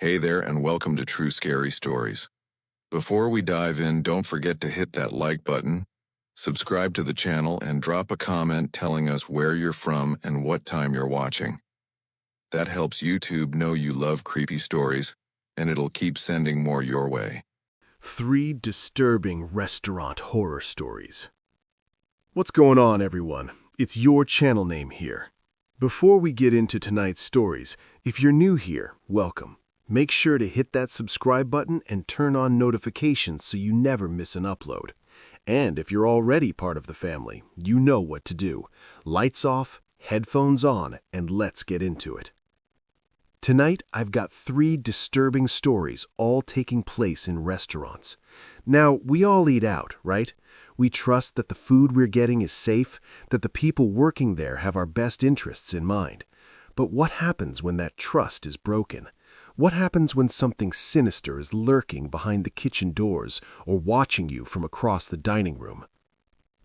Hey there and welcome to True Scary Stories. Before we dive in, don't forget to hit that like button, subscribe to the channel, and drop a comment telling us where you're from and what time you're watching. That helps YouTube know you love creepy stories, and it'll keep sending more your way. 3 disturbing restaurant horror stories. What's going on, everyone? It's your channel name here. Before we get into tonight's stories, if you're new here, welcome. Make sure to hit that subscribe button and turn on notifications so you never miss an upload. And if you're already part of the family, you know what to do. Lights off, headphones on, and let's get into it. Tonight, I've got 3 disturbing stories all taking place in restaurants. Now, we all eat out, right? We trust that the food we're getting is safe, that the people working there have our best interests in mind. But what happens when that trust is broken? What happens when something sinister is lurking behind the kitchen doors or watching you from across the dining room?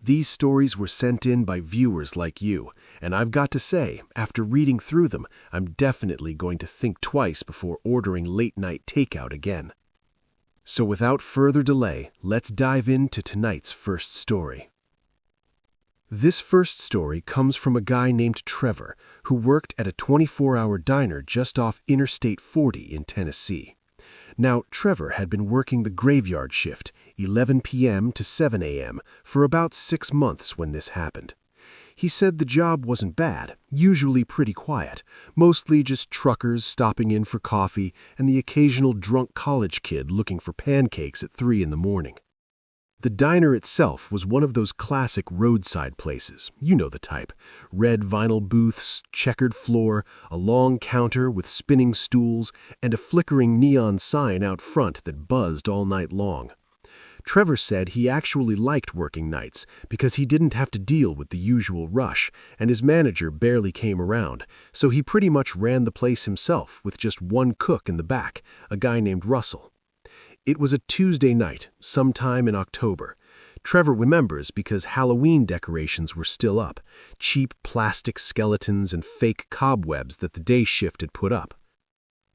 These stories were sent in by viewers like you, and I've got to say, after reading through them, I'm definitely going to think twice before ordering late-night takeout again. So without further delay, let's dive into tonight's first story. This first story comes from a guy named Trevor, who worked at a 24-hour diner just off Interstate 40 in Tennessee. Now, Trevor had been working the graveyard shift, 11 p.m. to 7 a.m., for about 6 months when this happened. He said the job wasn't bad, usually pretty quiet, mostly just truckers stopping in for coffee and the occasional drunk college kid looking for pancakes at 3 in the morning. The diner itself was one of those classic roadside places, you know the type. Red vinyl booths, checkered floor, a long counter with spinning stools, and a flickering neon sign out front that buzzed all night long. Trevor said he actually liked working nights because he didn't have to deal with the usual rush, and his manager barely came around, so he pretty much ran the place himself with just one cook in the back, a guy named Russell. It was a Tuesday night, sometime in October. Trevor remembers because Halloween decorations were still up, cheap plastic skeletons and fake cobwebs that the day shift had put up.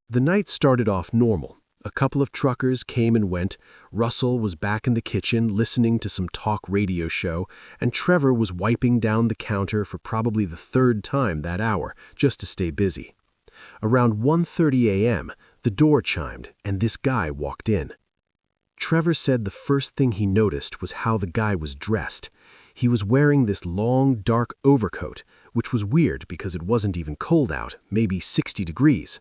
The night started off normal. A couple of truckers came and went, Russell was back in the kitchen listening to some talk radio show, and Trevor was wiping down the counter for probably the 3rd time that hour, just to stay busy. Around 1:30 a.m., the door chimed, and this guy walked in. Trevor said the first thing he noticed was how the guy was dressed. He was wearing this long, dark overcoat, which was weird because it wasn't even cold out, maybe 60 degrees.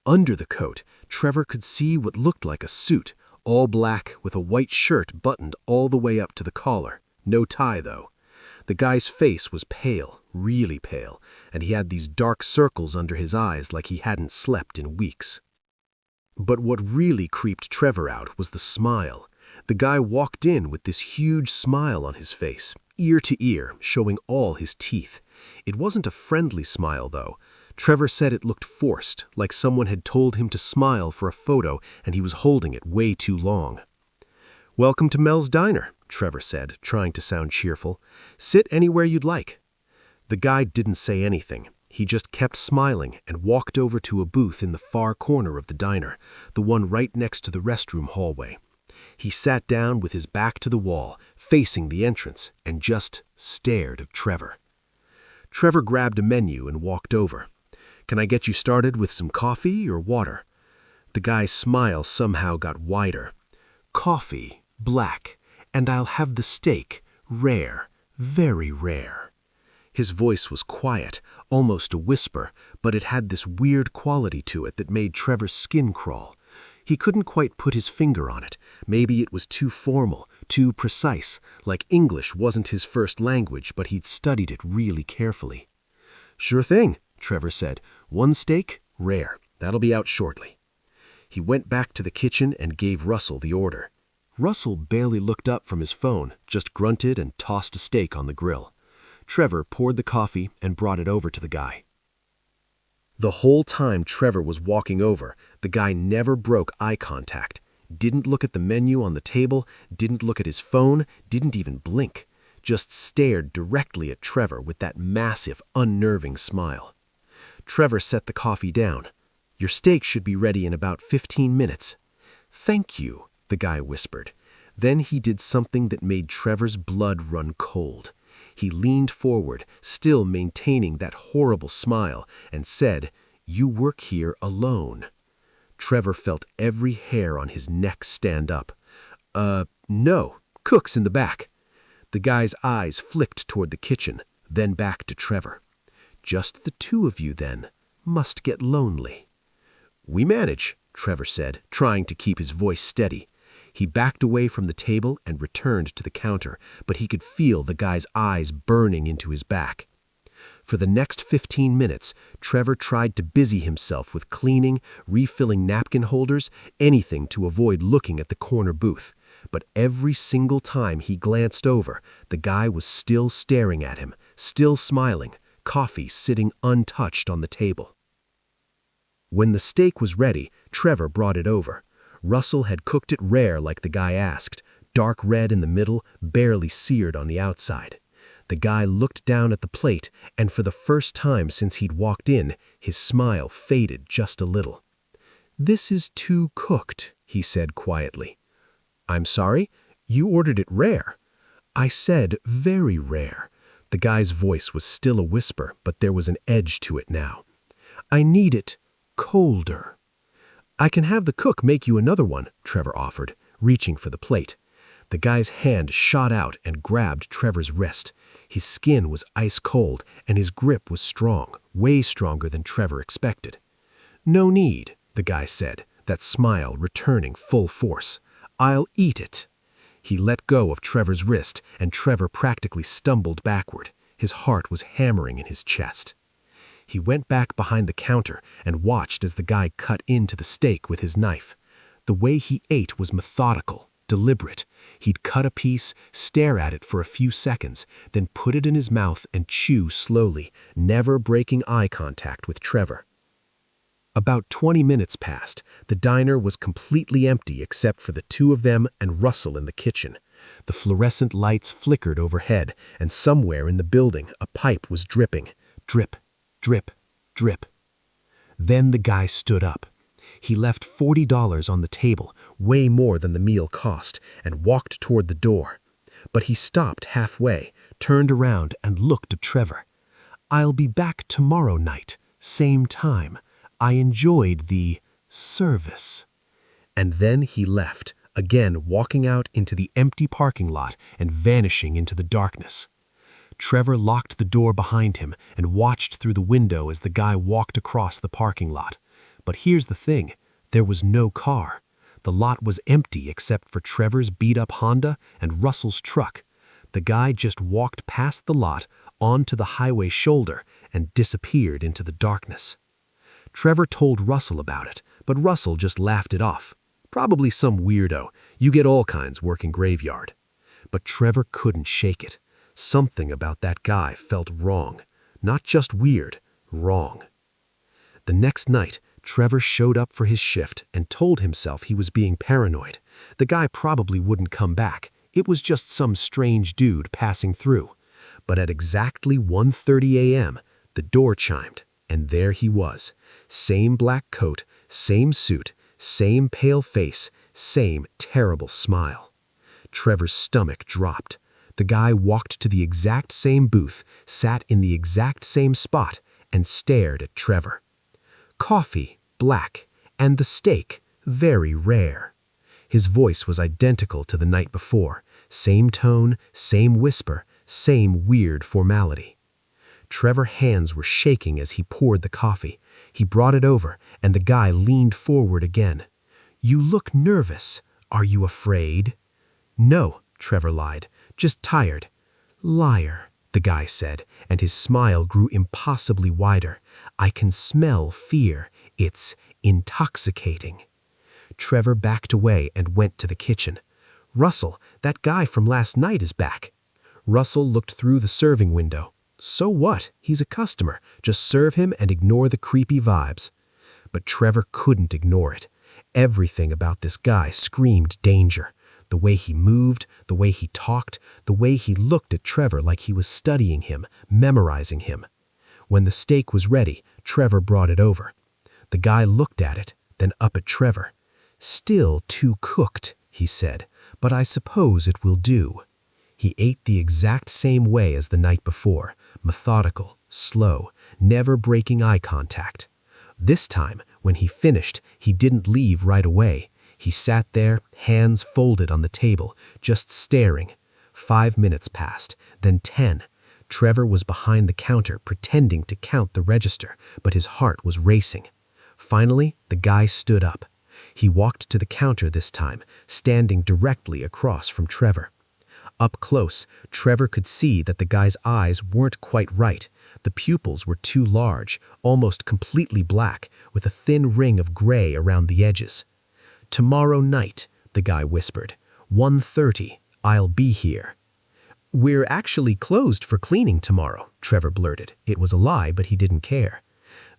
Under the coat, Trevor could see what looked like a suit, all black with a white shirt buttoned all the way up to the collar. No tie, though. The guy's face was pale, really pale, and he had these dark circles under his eyes like he hadn't slept in weeks. But what really creeped Trevor out was the smile. The guy walked in with this huge smile on his face, ear to ear, showing all his teeth. It wasn't a friendly smile, though. Trevor said it looked forced, like someone had told him to smile for a photo and he was holding it way too long. "Welcome to Mel's Diner," Trevor said, trying to sound cheerful. "Sit anywhere you'd like." The guy didn't say anything. He just kept smiling and walked over to a booth in the far corner of the diner, the one right next to the restroom hallway. He sat down with his back to the wall, facing the entrance, and just stared at Trevor. Trevor grabbed a menu and walked over. "Can I get you started with some coffee or water?" The guy's smile somehow got wider. "Coffee, black, and I'll have the steak, rare, very rare." His voice was quiet, almost a whisper, but it had this weird quality to it that made Trevor's skin crawl. He couldn't quite put his finger on it. Maybe it was too formal, too precise, like English wasn't his first language, but he'd studied it really carefully. "Sure thing," Trevor said. "1 steak, rare. That'll be out shortly." He went back to the kitchen and gave Russell the order. Russell barely looked up from his phone, just grunted and tossed a steak on the grill. Trevor poured the coffee and brought it over to the guy. The whole time Trevor was walking over, the guy never broke eye contact, didn't look at the menu on the table, didn't look at his phone, didn't even blink, just stared directly at Trevor with that massive, unnerving smile. Trevor set the coffee down. Your steak should be ready in about 15 minutes. Thank you, the guy whispered. Then he did something that made Trevor's blood run cold. He leaned forward, still maintaining that horrible smile, and said, "You work here alone." Trevor felt every hair on his neck stand up. No, cook's in the back." The guy's eyes flicked toward the kitchen, then back to Trevor. "Just the two of you, then. Must get lonely." "We manage," Trevor said, trying to keep his voice steady. He backed away from the table and returned to the counter, but he could feel the guy's eyes burning into his back. For the next 15 minutes, Trevor tried to busy himself with cleaning, refilling napkin holders, anything to avoid looking at the corner booth. But every single time he glanced over, the guy was still staring at him, still smiling, coffee sitting untouched on the table. When the steak was ready, Trevor brought it over. Russell had cooked it rare like the guy asked, dark red in the middle, barely seared on the outside. The guy looked down at the plate, and for the first time since he'd walked in, his smile faded just a little. "This is too cooked," he said quietly. "I'm sorry? You ordered it rare." "I said very rare." The guy's voice was still a whisper, but there was an edge to it now. "I need it colder." "I can have the cook make you another one," Trevor offered, reaching for the plate. The guy's hand shot out and grabbed Trevor's wrist. His skin was ice cold, and his grip was strong, way stronger than Trevor expected. "No need," the guy said, that smile returning full force. "I'll eat it." He let go of Trevor's wrist, and Trevor practically stumbled backward. His heart was hammering in his chest. He went back behind the counter and watched as the guy cut into the steak with his knife. The way he ate was methodical, deliberate. He'd cut a piece, stare at it for a few seconds, then put it in his mouth and chew slowly, never breaking eye contact with Trevor. About 20 minutes passed. The diner was completely empty except for the two of them and Russell in the kitchen. The fluorescent lights flickered overhead, and somewhere in the building a pipe was dripping. Drip, drip, drip. Then the guy stood up. He left $40 on the table, way more than the meal cost, and walked toward the door. But he stopped halfway, turned around, and looked at Trevor. "I'll be back tomorrow night, same time. I enjoyed the service." And then he left, again walking out into the empty parking lot and vanishing into the darkness. Trevor locked the door behind him and watched through the window as the guy walked across the parking lot. But here's the thing, there was no car. The lot was empty except for Trevor's beat-up Honda and Russell's truck. The guy just walked past the lot, onto the highway shoulder, and disappeared into the darkness. Trevor told Russell about it, but Russell just laughed it off. Probably some weirdo. You get all kinds working graveyard. But Trevor couldn't shake it. Something about that guy felt wrong. Not just weird, wrong. The next night, Trevor showed up for his shift and told himself he was being paranoid. The guy probably wouldn't come back. It was just some strange dude passing through. But at exactly 1:30 a.m., the door chimed, and there he was. Same black coat, same suit, same pale face, same terrible smile. Trevor's stomach dropped. The guy walked to the exact same booth, sat in the exact same spot, and stared at Trevor. Coffee, black, and the steak, very rare. His voice was identical to the night before. Same tone, same whisper, same weird formality. Trevor's hands were shaking as he poured the coffee. He brought it over, and the guy leaned forward again. "You look nervous. Are you afraid?" "No," Trevor lied. "Just tired." "Liar," the guy said, and his smile grew impossibly wider. "I can smell fear. It's intoxicating." Trevor backed away and went to the kitchen. "Russell, that guy from last night is back." Russell looked through the serving window. So what? He's a customer. Just serve him and ignore the creepy vibes. But Trevor couldn't ignore it. Everything about this guy screamed danger. The way he moved, the way he talked, the way he looked at Trevor like he was studying him, memorizing him. When the steak was ready, Trevor brought it over. The guy looked at it, then up at Trevor. "Still too cooked," he said, "but I suppose it will do." He ate the exact same way as the night before, methodical, slow, never breaking eye contact. This time, when he finished, he didn't leave right away. He sat there, hands folded on the table, just staring. 5 minutes passed, then 10. Trevor was behind the counter, pretending to count the register, but his heart was racing. Finally, the guy stood up. He walked to the counter this time, standing directly across from Trevor. Up close, Trevor could see that the guy's eyes weren't quite right. The pupils were too large, almost completely black, with a thin ring of gray around the edges. "Tomorrow night," the guy whispered. 1:30, I'll be here." "We're actually closed for cleaning tomorrow," Trevor blurted. It was a lie, but he didn't care.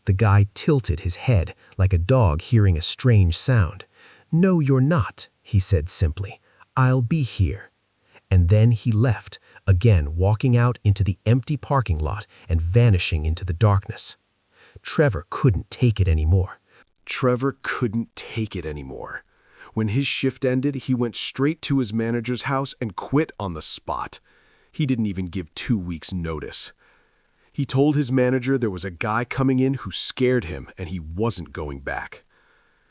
The guy tilted his head, like a dog hearing a strange sound. "No, you're not," he said simply. "I'll be here." And then he left, again walking out into the empty parking lot and vanishing into the darkness. Trevor couldn't take it anymore. When his shift ended, he went straight to his manager's house and quit on the spot. He didn't even give 2 weeks' notice. He told his manager there was a guy coming in who scared him and he wasn't going back.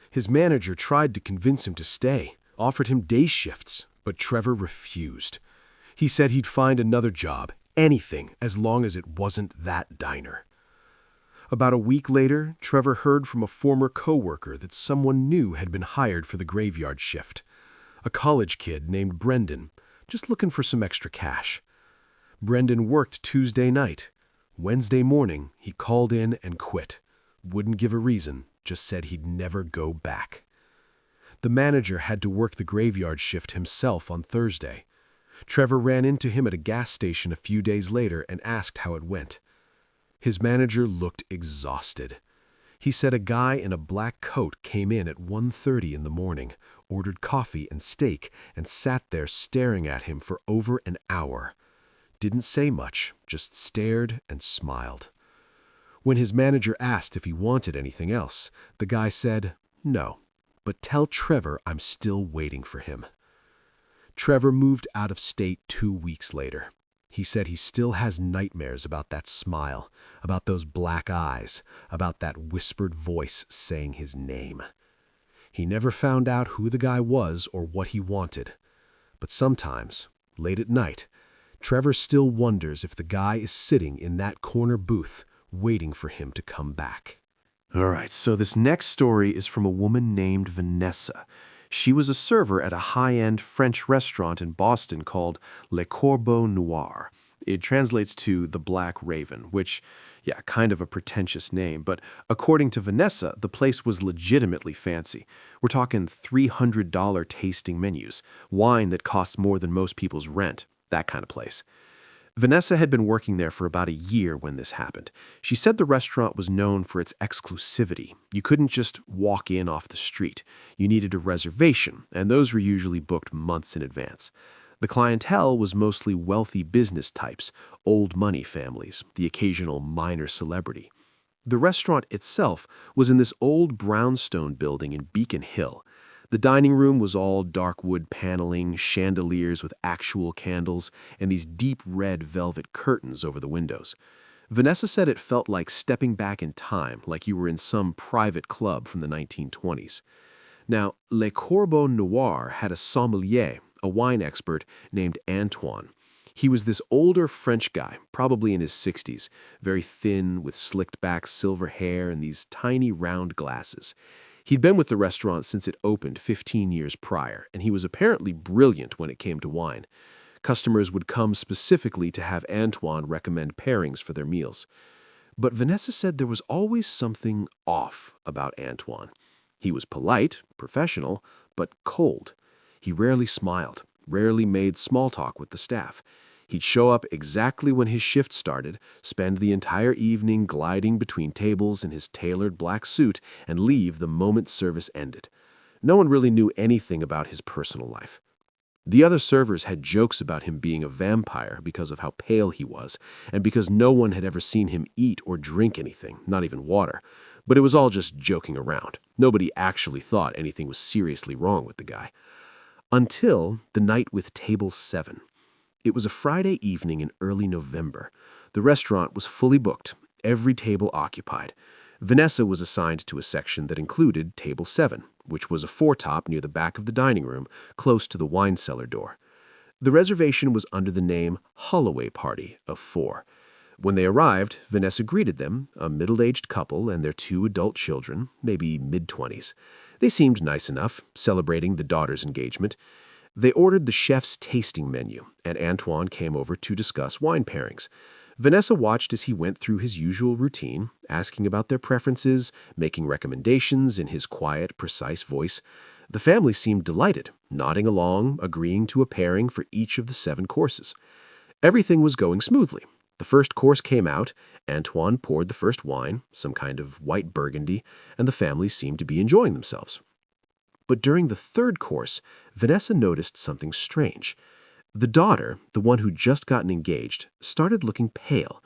His manager tried to convince him to stay, offered him day shifts, but Trevor refused. He said he'd find another job, anything, as long as it wasn't that diner. About a week later, Trevor heard from a former coworker that someone new had been hired for the graveyard shift. A college kid named Brendan, just looking for some extra cash. Brendan worked Tuesday night. Wednesday morning, he called in and quit. Wouldn't give a reason, just said he'd never go back. The manager had to work the graveyard shift himself on Thursday. Trevor ran into him at a gas station a few days later and asked how it went. His manager looked exhausted. He said a guy in a black coat came in at 1:30 in the morning, ordered coffee and steak, and sat there staring at him for over an hour. Didn't say much, just stared and smiled. When his manager asked if he wanted anything else, the guy said, "No, but tell Trevor I'm still waiting for him." Trevor moved out of state 2 weeks later. He said he still has nightmares about that smile, about those black eyes, about that whispered voice saying his name. He never found out who the guy was or what he wanted. But sometimes, late at night, Trevor still wonders if the guy is sitting in that corner booth waiting for him to come back. All right, so this next story is from a woman named Vanessa. She was a server at a high-end French restaurant in Boston called Le Corbeau Noir. It translates to the Black Raven, which, kind of a pretentious name, but according to Vanessa, the place was legitimately fancy. We're talking $300 tasting menus, wine that costs more than most people's rent, that kind of place. Vanessa had been working there for about a year when this happened. She said the restaurant was known for its exclusivity. You couldn't just walk in off the street. You needed a reservation, and those were usually booked months in advance. The clientele was mostly wealthy business types, old money families, the occasional minor celebrity. The restaurant itself was in this old brownstone building in Beacon Hill. The dining room was all dark wood paneling, chandeliers with actual candles, and these deep red velvet curtains over the windows. Vanessa said it felt like stepping back in time, like you were in some private club from the 1920s. Now, Le Corbeau Noir had a sommelier, a wine expert named Antoine. He was this older French guy, probably in his 60s, very thin, with slicked back silver hair and these tiny round glasses. He'd been with the restaurant since it opened 15 years prior, and he was apparently brilliant when it came to wine. Customers would come specifically to have Antoine recommend pairings for their meals. But Vanessa said there was always something off about Antoine. He was polite, professional, but cold. He rarely smiled, rarely made small talk with the staff. He'd show up exactly when his shift started, spend the entire evening gliding between tables in his tailored black suit, and leave the moment service ended. No one really knew anything about his personal life. The other servers had jokes about him being a vampire because of how pale he was, and because no one had ever seen him eat or drink anything, not even water. But it was all just joking around. Nobody actually thought anything was seriously wrong with the guy. Until the night with Table 7. It was a Friday evening in early November. The restaurant was fully booked, every table occupied. Vanessa was assigned to a section that included Table 7, which was a foretop near the back of the dining room, close to the wine cellar door. The reservation was under the name Holloway Party of 4. When they arrived, Vanessa greeted them, a middle-aged couple and their 2 adult children, maybe mid-20s. They seemed nice enough, celebrating the daughter's engagement. They ordered the chef's tasting menu, and Antoine came over to discuss wine pairings. Vanessa watched as he went through his usual routine, asking about their preferences, making recommendations in his quiet, precise voice. The family seemed delighted, nodding along, agreeing to a pairing for each of the 7 courses. Everything was going smoothly. The first course came out, Antoine poured the first wine, some kind of white burgundy, and the family seemed to be enjoying themselves. But during the third course, Vanessa noticed something strange. The daughter, the one who'd just gotten engaged, started looking pale.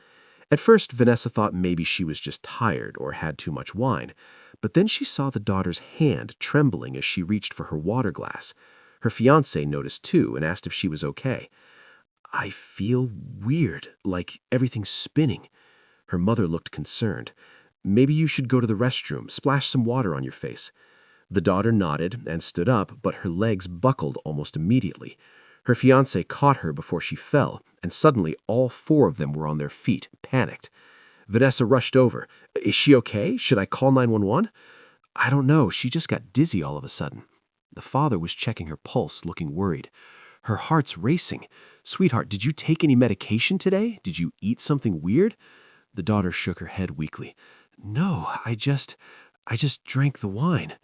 At first, Vanessa thought maybe she was just tired or had too much wine, but then she saw the daughter's hand trembling as she reached for her water glass. Her fiancé noticed too and asked if she was okay. "I feel weird, like everything's spinning." Her mother looked concerned. "Maybe you should go to the restroom, splash some water on your face." The daughter nodded and stood up, but her legs buckled almost immediately. Her fiancé caught her before she fell, and suddenly all 4 of them were on their feet, panicked. Vanessa rushed over. "Is she okay? Should I call 911? "I don't know. She just got dizzy all of a sudden." The father was checking her pulse, looking worried. Her heart's racing. "Sweetheart, did you take any medication today? Did you eat something weird?" The daughter shook her head weakly. "No, I just drank the wine."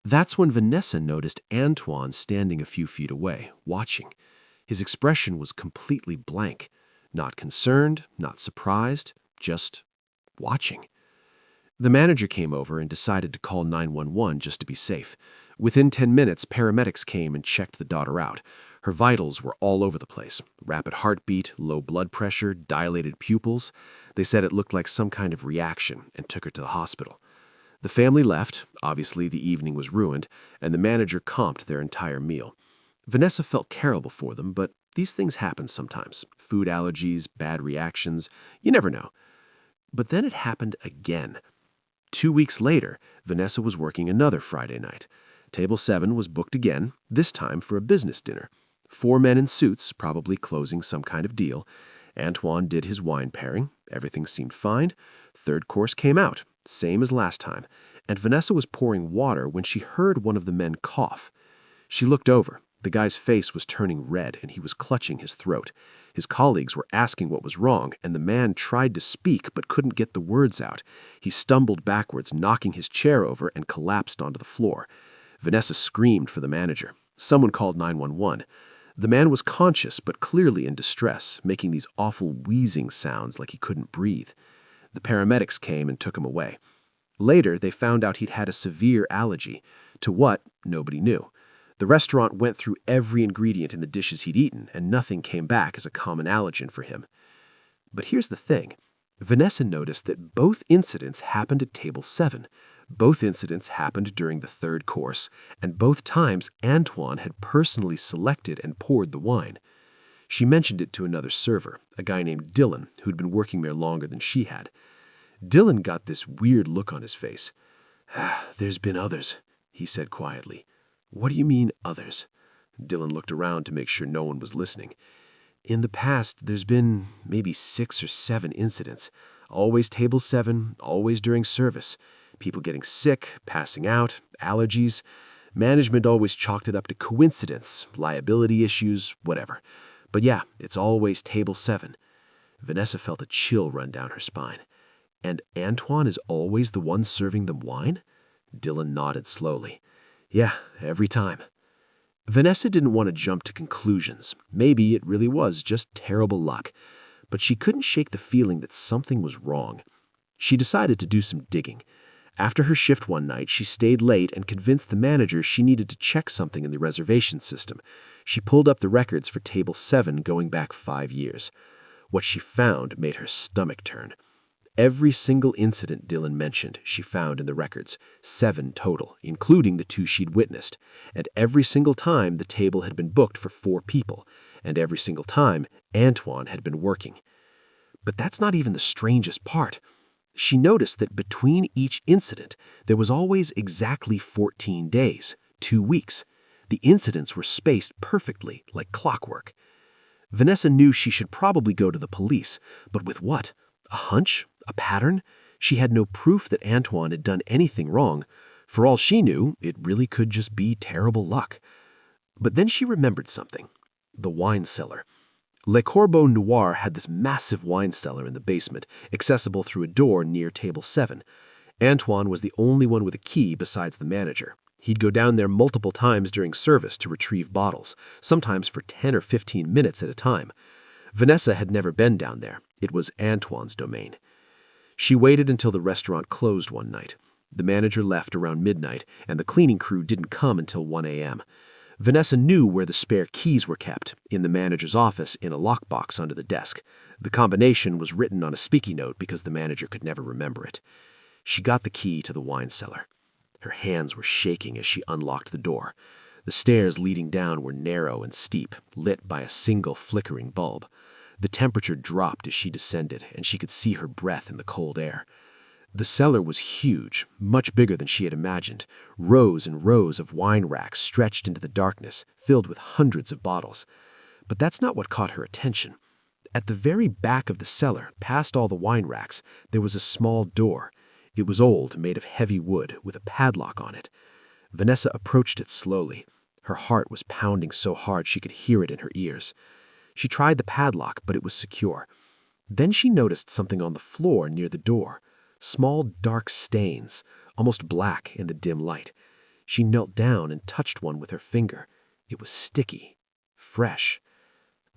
That's when Vanessa noticed Antoine standing a few feet away, watching. His expression was completely blank. Not concerned, not surprised, just watching. The manager came over and decided to call 911 just to be safe. Within 10 minutes, paramedics came and checked the daughter out. Her vitals were all over the place. Rapid heartbeat, low blood pressure, dilated pupils. They said it looked like some kind of reaction and took her to the hospital. The family left. Obviously, the evening was ruined, and the manager comped their entire meal. Vanessa felt terrible for them, but these things happen sometimes. Food allergies, bad reactions, you never know. But then it happened again. 2 weeks later, Vanessa was working another Friday night. Table 7 was booked again, this time for a business dinner. 4 men in suits, probably closing some kind of deal. Antoine did his wine pairing. Everything seemed fine. Third course came out, same as last time, and Vanessa was pouring water when she heard one of the men cough. She looked over. The guy's face was turning red, and he was clutching his throat. His colleagues were asking what was wrong, and the man tried to speak but couldn't get the words out. He stumbled backwards, knocking his chair over, and collapsed onto the floor. Vanessa screamed for the manager. Someone called 911. The man was conscious but clearly in distress, making these awful wheezing sounds like he couldn't breathe. The paramedics came and took him away. Later, they found out he'd had a severe allergy. To what, nobody knew. The restaurant went through every ingredient in the dishes he'd eaten, and nothing came back as a common allergen for him. But here's the thing. Vanessa noticed that both incidents happened at Table 7. Both incidents happened during the third course, and both times Antoine had personally selected and poured the wine. She mentioned it to another server, a guy named Dylan, who'd been working there longer than she had. Dylan got this weird look on his face. "There's been others," he said quietly. "What do you mean, others?" Dylan looked around to make sure no one was listening. "In the past, there's been maybe 6 or 7 incidents. Always Table 7, always during service. People getting sick, passing out, allergies. Management always chalked it up to coincidence, liability issues, whatever. But yeah, it's always Table 7. Vanessa felt a chill run down her spine. "And Antoine is always the one serving them wine?" Dylan nodded slowly. "Yeah, every time." Vanessa didn't want to jump to conclusions. Maybe it really was just terrible luck. But she couldn't shake the feeling that something was wrong. She decided to do some digging. After her shift one night, she stayed late and convinced the manager she needed to check something in the reservation system. She pulled up the records for Table 7 going back 5 years. What she found made her stomach turn. Every single incident Dylan mentioned, she found in the records, 7 total, including the 2 she'd witnessed. And every single time the table had been booked for 4 people, and every single time Antoine had been working. But that's not even the strangest part. She noticed that between each incident, there was always exactly 14 days, 2 weeks. The incidents were spaced perfectly, like clockwork. Vanessa knew she should probably go to the police, but with what? A hunch? A pattern? She had no proof that Antoine had done anything wrong. For all she knew, it really could just be terrible luck. But then she remembered something. The wine cellar. Le Corbeau Noir had this massive wine cellar in the basement, accessible through a door near table 7. Antoine was the only one with a key besides the manager. He'd go down there multiple times during service to retrieve bottles, sometimes for 10 or 15 minutes at a time. Vanessa had never been down there. It was Antoine's domain. She waited until the restaurant closed one night. The manager left around midnight, and the cleaning crew didn't come until 1 a.m. Vanessa knew where the spare keys were kept, in the manager's office in a lockbox under the desk. The combination was written on a sticky note because the manager could never remember it. She got the key to the wine cellar. Her hands were shaking as she unlocked the door. The stairs leading down were narrow and steep, lit by a single flickering bulb. The temperature dropped as she descended, and she could see her breath in the cold air. The cellar was huge, much bigger than she had imagined. Rows and rows of wine racks stretched into the darkness, filled with hundreds of bottles. But that's not what caught her attention. At the very back of the cellar, past all the wine racks, there was a small door. It was old, made of heavy wood, with a padlock on it. Vanessa approached it slowly. Her heart was pounding so hard she could hear it in her ears. She tried the padlock, but it was secure. Then she noticed something on the floor near the door. Small, dark stains, almost black in the dim light. She knelt down and touched one with her finger. It was sticky, fresh.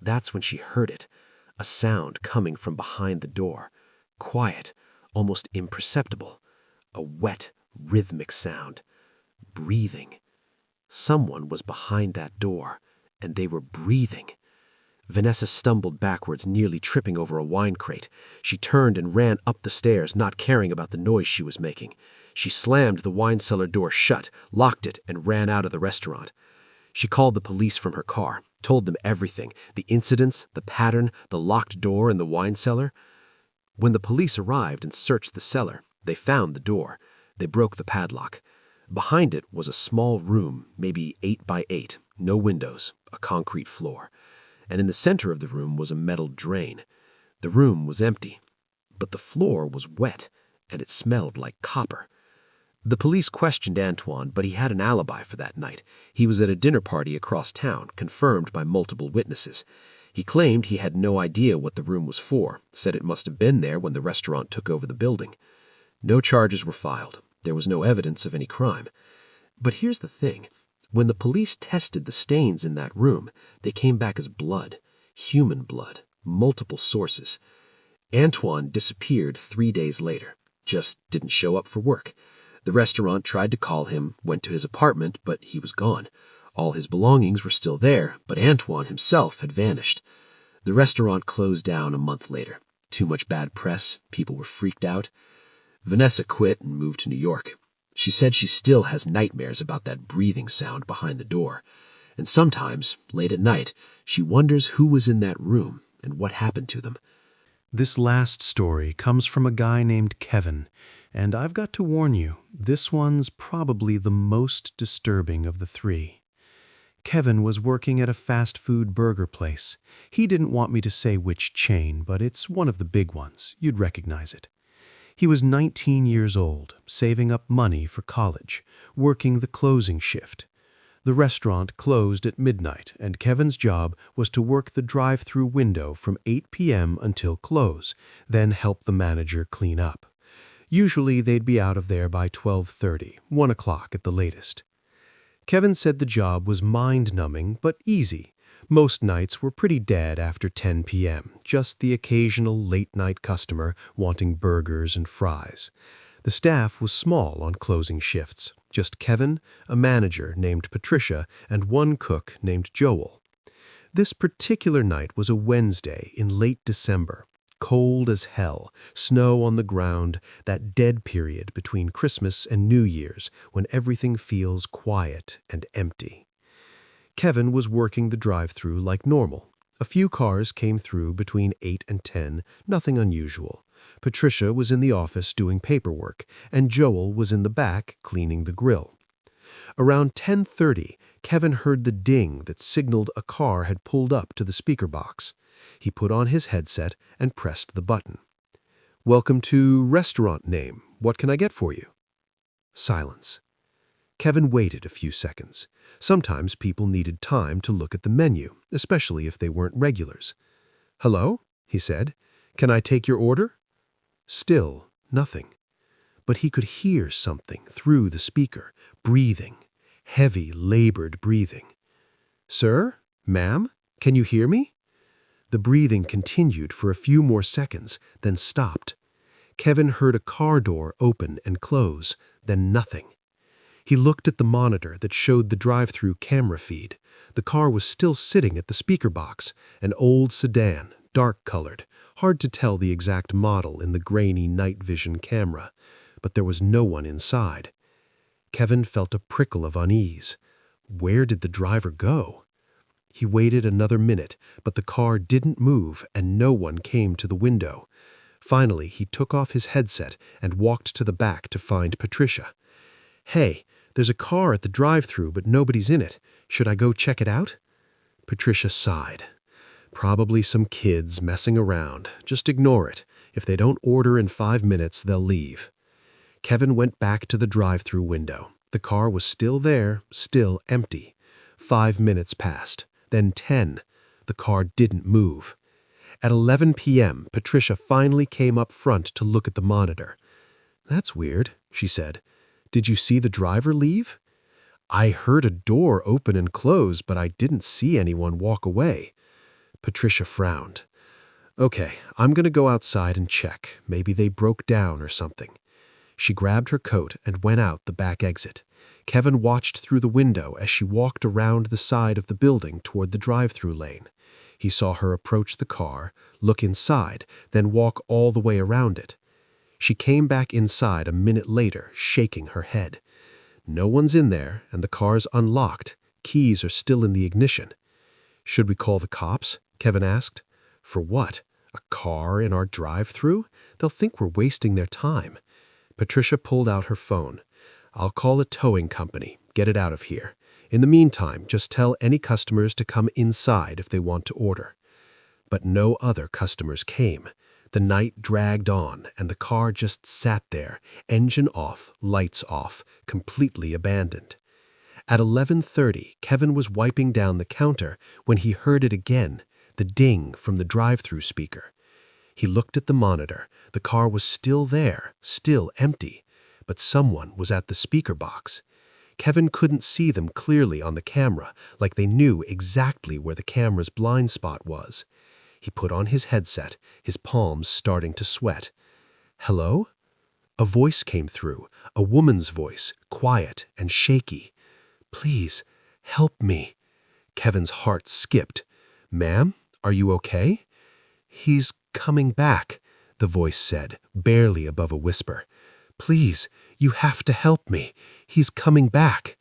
That's when she heard it, a sound coming from behind the door. Quiet, almost imperceptible. A wet, rhythmic sound. Breathing. Someone was behind that door, and they were breathing. Vanessa stumbled backwards, nearly tripping over a wine crate. She turned and ran up the stairs, not caring about the noise she was making. She slammed the wine cellar door shut, locked it, and ran out of the restaurant. She called the police from her car, told them everything, the incidents, the pattern, the locked door, and the wine cellar. When the police arrived and searched the cellar, they found the door. They broke the padlock. Behind it was a small room, maybe 8 by 8, no windows, a concrete floor. And in the center of the room was a metal drain. The room was empty, but the floor was wet, and it smelled like copper. The police questioned Antoine, but he had an alibi for that night. He was at a dinner party across town, confirmed by multiple witnesses. He claimed he had no idea what the room was for, said it must have been there when the restaurant took over the building. No charges were filed. There was no evidence of any crime. But here's the thing. When the police tested the stains in that room, they came back as blood, human blood, multiple sources. Antoine disappeared 3 days later, just didn't show up for work. The restaurant tried to call him, went to his apartment, but he was gone. All his belongings were still there, but Antoine himself had vanished. The restaurant closed down a month later. Too much bad press, people were freaked out. Vanessa quit and moved to New York. She said she still has nightmares about that breathing sound behind the door. And sometimes, late at night, she wonders who was in that room and what happened to them. This last story comes from a guy named Kevin, and I've got to warn you, this one's probably the most disturbing of the 3. Kevin was working at a fast food burger place. He didn't want me to say which chain, but it's one of the big ones. You'd recognize it. He was 19 years old, saving up money for college, working the closing shift. The restaurant closed at midnight, and Kevin's job was to work the drive-thru window from 8 p.m. until close, then help the manager clean up. Usually they'd be out of there by 12:30, 1 o'clock at the latest. Kevin said the job was mind-numbing but easy. Most nights were pretty dead after 10 p.m., just the occasional late-night customer wanting burgers and fries. The staff was small on closing shifts, just Kevin, a manager named Patricia, and one cook named Joel. This particular night was a Wednesday in late December. Cold as hell, snow on the ground, that dead period between Christmas and New Year's when everything feels quiet and empty. Kevin was working the drive-thru like normal. A few cars came through between 8 and 10, nothing unusual. Patricia was in the office doing paperwork, and Joel was in the back cleaning the grill. Around 10:30, Kevin heard the ding that signaled a car had pulled up to the speaker box. He put on his headset and pressed the button. "Welcome to restaurant name. What can I get for you?" Silence. Kevin waited a few seconds. Sometimes people needed time to look at the menu, especially if they weren't regulars. "Hello?" he said. "Can I take your order?" Still nothing. But he could hear something through the speaker, breathing, heavy, labored breathing. "Sir? Ma'am? Can you hear me?" The breathing continued for a few more seconds, then stopped. Kevin heard a car door open and close, then nothing. He looked at the monitor that showed the drive-thru camera feed. The car was still sitting at the speaker box, an old sedan, dark-colored, hard to tell the exact model in the grainy night vision camera, but there was no one inside. Kevin felt a prickle of unease. Where did the driver go? He waited another minute, but the car didn't move and no one came to the window. Finally, he took off his headset and walked to the back to find Patricia. "Hey, there's a car at the drive-thru, but nobody's in it. Should I go check it out?" Patricia sighed. "Probably some kids messing around. Just ignore it. If they don't order in 5 minutes, they'll leave." Kevin went back to the drive-thru window. The car was still there, still empty. 5 minutes passed, then 10. The car didn't move. At 11 p.m., Patricia finally came up front to look at the monitor. "That's weird," she said. "Did you see the driver leave?" "I heard a door open and close, but I didn't see anyone walk away." Patricia frowned. "Okay, I'm going to go outside and check. Maybe they broke down or something." She grabbed her coat and went out the back exit. Kevin watched through the window as she walked around the side of the building toward the drive-thru lane. He saw her approach the car, look inside, then walk all the way around it. She came back inside a minute later, shaking her head. "No one's in there, and the car's unlocked. Keys are still in the ignition." "Should we call the cops?" Kevin asked. "For what? A car in our drive-thru? They'll think we're wasting their time." Patricia pulled out her phone. "I'll call a towing company. Get it out of here. In the meantime, just tell any customers to come inside if they want to order." But no other customers came. The night dragged on, and the car just sat there, engine off, lights off, completely abandoned. At 11:30, Kevin was wiping down the counter when he heard it again, the ding from the drive-thru speaker. He looked at the monitor. The car was still there, still empty, but someone was at the speaker box. Kevin couldn't see them clearly on the camera, like they knew exactly where the camera's blind spot was. He put on his headset, his palms starting to sweat. "Hello?" A voice came through, a woman's voice, quiet and shaky. "Please, help me." Kevin's heart skipped. "Ma'am, are you okay?" "He's coming back," the voice said, barely above a whisper. "Please, you have to help me. He's coming back."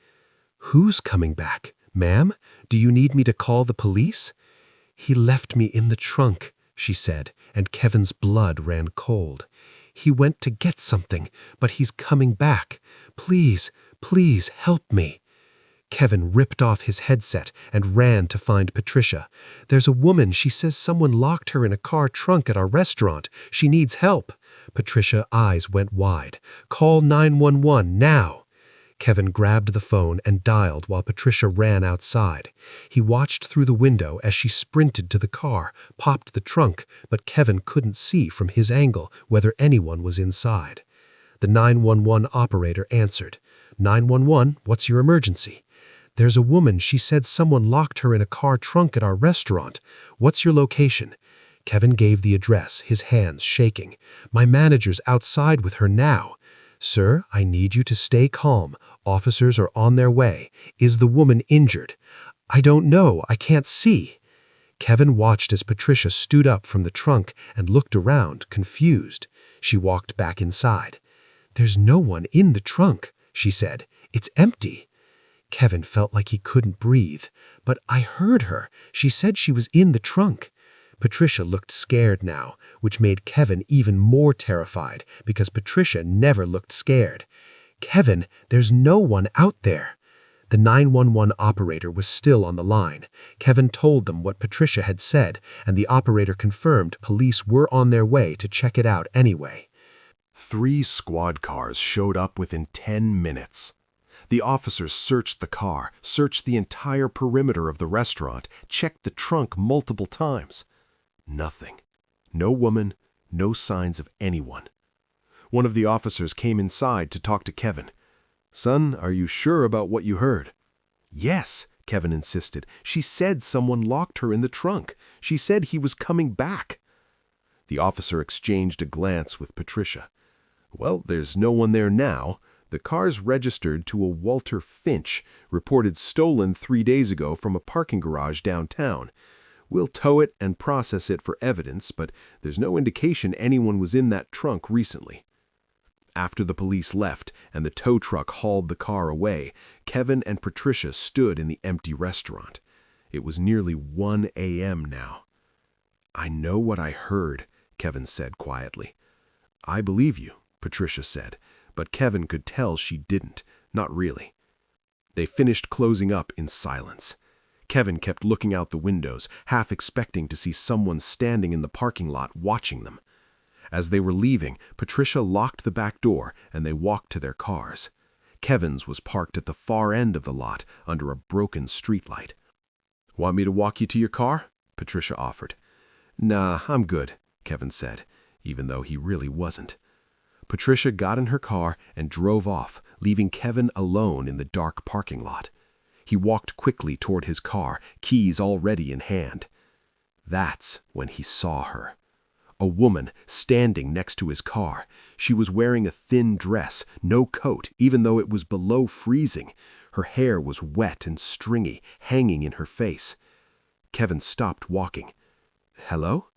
"Who's coming back? Ma'am, do you need me to call the police?" "He left me in the trunk," she said, and Kevin's blood ran cold. "He went to get something, but he's coming back. Please, please help me." Kevin ripped off his headset and ran to find Patricia. "There's a woman. She says someone locked her in a car trunk at our restaurant. She needs help." Patricia's eyes went wide. "Call 911 now." Kevin grabbed the phone and dialed while Patricia ran outside. He watched through the window as she sprinted to the car, popped the trunk, but Kevin couldn't see from his angle whether anyone was inside. The 911 operator answered. "911, what's your emergency?" "There's a woman. She said someone locked her in a car trunk at our restaurant. What's your location?" Kevin gave the address, his hands shaking. "My manager's outside with her now." "Sir, I need you to stay calm. Officers are on their way. Is the woman injured?" "I don't know. I can't see." Kevin watched as Patricia stood up from the trunk and looked around, confused. She walked back inside. "There's no one in the trunk," she said. "It's empty." Kevin felt like he couldn't breathe. "But I heard her. She said she was in the trunk." Patricia looked scared now, which made Kevin even more terrified because Patricia never looked scared. "Kevin, there's no one out there." The 911 operator was still on the line. Kevin told them what Patricia had said, and the operator confirmed police were on their way to check it out anyway. 3 squad cars showed up within 10 minutes. The officers searched the car, searched the entire perimeter of the restaurant, checked the trunk multiple times. Nothing. No woman, no signs of anyone. One of the officers came inside to talk to Kevin. "Son, are you sure about what you heard?" "Yes," Kevin insisted. "She said someone locked her in the trunk. She said he was coming back." The officer exchanged a glance with Patricia. "Well, there's no one there now. The car's registered to a Walter Finch, reported stolen 3 days ago from a parking garage downtown. We'll tow it and process it for evidence, but there's no indication anyone was in that trunk recently." After the police left and the tow truck hauled the car away, Kevin and Patricia stood in the empty restaurant. It was nearly 1 a.m. now. "I know what I heard," Kevin said quietly. "I believe you," Patricia said, but Kevin could tell she didn't, not really. They finished closing up in silence. Kevin kept looking out the windows, half expecting to see someone standing in the parking lot watching them. As they were leaving, Patricia locked the back door and they walked to their cars. Kevin's was parked at the far end of the lot under a broken streetlight. "Want me to walk you to your car?" Patricia offered. "Nah, I'm good," Kevin said, even though he really wasn't. Patricia got in her car and drove off, leaving Kevin alone in the dark parking lot. He walked quickly toward his car, keys already in hand. That's when he saw her. A woman standing next to his car. She was wearing a thin dress, no coat, even though it was below freezing. Her hair was wet and stringy, hanging in her face. Kevin stopped walking. "Hello?"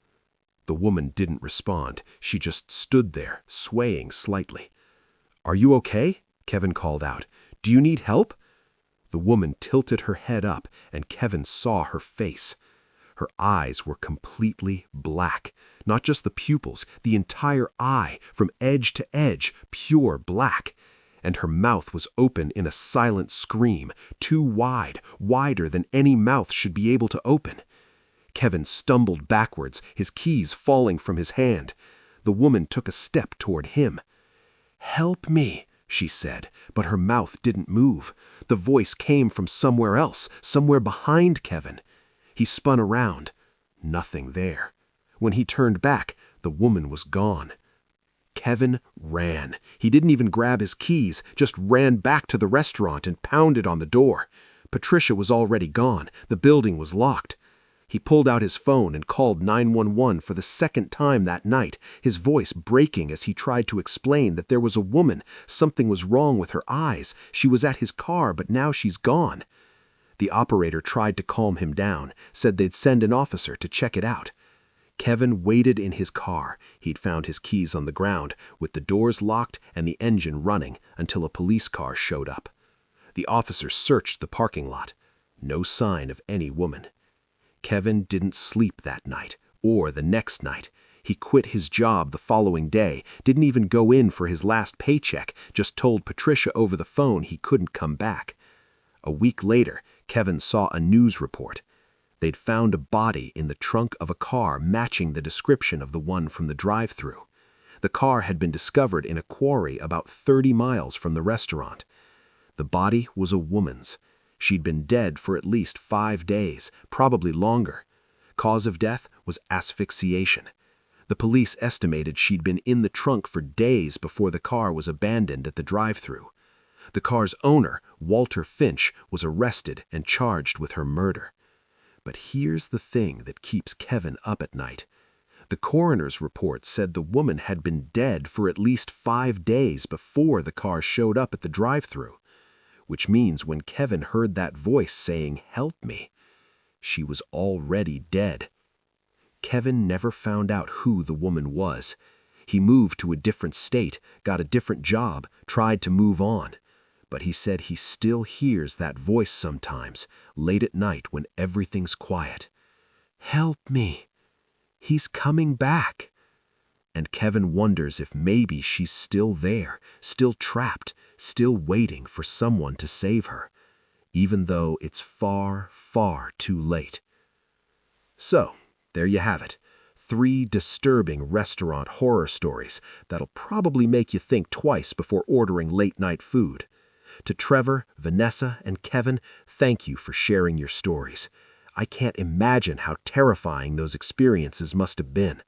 The woman didn't respond. She just stood there, swaying slightly. "Are you okay?" Kevin called out. "Do you need help?" The woman tilted her head up, and Kevin saw her face. Her eyes were completely black. Not just the pupils, the entire eye, from edge to edge, pure black. And her mouth was open in a silent scream, too wide, wider than any mouth should be able to open. Kevin stumbled backwards, his keys falling from his hand. The woman took a step toward him. "Help me," she said, but her mouth didn't move. The voice came from somewhere else, somewhere behind Kevin. He spun around. Nothing there. When he turned back, the woman was gone. Kevin ran. He didn't even grab his keys, just ran back to the restaurant and pounded on the door. Patricia was already gone. The building was locked. He pulled out his phone and called 911 for the second time that night, his voice breaking as he tried to explain that there was a woman, something was wrong with her eyes, she was at his car, but now she's gone. The operator tried to calm him down, said they'd send an officer to check it out. Kevin waited in his car. He'd found his keys on the ground, with the doors locked and the engine running, until a police car showed up. The officer searched the parking lot. No sign of any woman. Kevin didn't sleep that night, or the next night. He quit his job the following day, didn't even go in for his last paycheck, just told Patricia over the phone he couldn't come back. A week later, Kevin saw a news report. They'd found a body in the trunk of a car matching the description of the one from the drive-thru. The car had been discovered in a quarry about 30 miles from the restaurant. The body was a woman's. She'd been dead for at least 5 days, probably longer. Cause of death was asphyxiation. The police estimated she'd been in the trunk for days before the car was abandoned at the drive-thru. The car's owner, Walter Finch, was arrested and charged with her murder. But here's the thing that keeps Kevin up at night. The coroner's report said the woman had been dead for at least 5 days before the car showed up at the drive-thru, which means when Kevin heard that voice saying, "Help me," she was already dead. Kevin never found out who the woman was. He moved to a different state, got a different job, tried to move on. But he said he still hears that voice sometimes, late at night when everything's quiet. "Help me. He's coming back." And Kevin wonders if maybe she's still there, still trapped, still waiting for someone to save her, even though it's far, far too late. So, there you have it. 3 disturbing restaurant horror stories that'll probably make you think twice before ordering late-night food. To Trevor, Vanessa, and Kevin, thank you for sharing your stories. I can't imagine how terrifying those experiences must have been.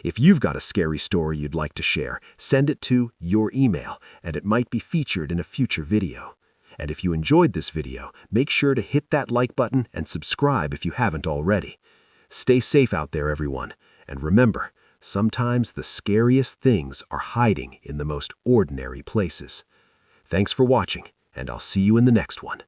If you've got a scary story you'd like to share, send it to your email, and it might be featured in a future video. And if you enjoyed this video, make sure to hit that like button and subscribe if you haven't already. Stay safe out there, everyone. And remember, sometimes the scariest things are hiding in the most ordinary places. Thanks for watching, and I'll see you in the next one.